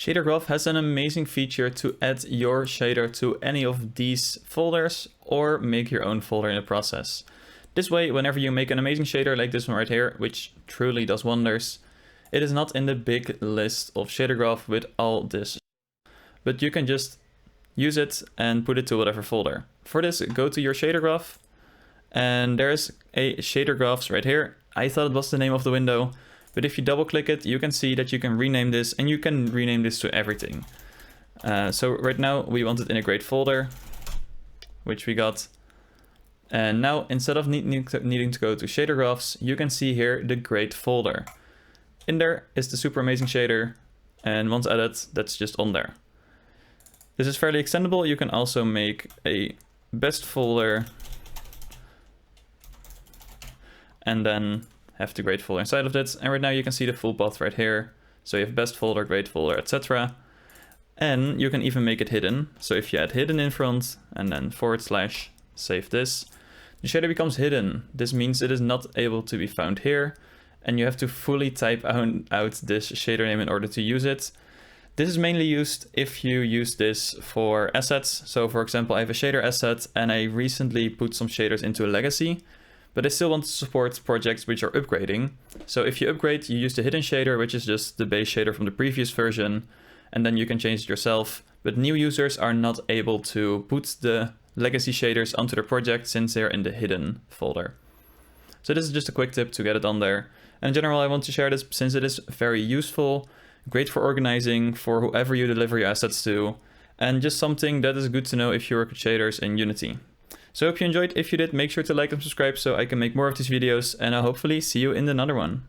Shader Graph has an amazing feature to add your shader to any of these folders or make your own folder in the process. This way, whenever you make an amazing shader like this one right here, which truly does wonders, it is not in the big list of Shader Graph with all this, but you can just use it and put it to whatever folder. For this, go to your Shader Graph, and there's a Shader Graphs right here. I thought it was the name of the window, but if you double click it, you can see that you can rename this, and you can rename this to everything. So right now we want it in a great folder, which we got. And now instead of needing to go to Shader Graphs, you can see here the great folder. In there is the super amazing shader, and once added, that's just on there. This is fairly extendable. You can also make a best folder and then have the great folder inside of it. And right now you can see the full path right here. So you have best folder, great folder, etc. And you can even make it hidden. So if you add hidden in front and then / save this, the shader becomes hidden. This means it is not able to be found here. And you have to fully type out this shader name in order to use it. This is mainly used if you use this for assets. So for example, I have a shader asset and I recently put some shaders into a legacy, but I still want to support projects which are upgrading. So if you upgrade, you use the hidden shader, which is just the base shader from the previous version, and then you can change it yourself. But new users are not able to put the legacy shaders onto their project since they're in the hidden folder. So this is just a quick tip to get it on there. And in general, I want to share this since it is very useful, great for organizing for whoever you deliver your assets to, and just something that is good to know if you work with shaders in Unity. So I hope you enjoyed. If you did, make sure to like and subscribe so I can make more of these videos, and I'll hopefully see you in another one.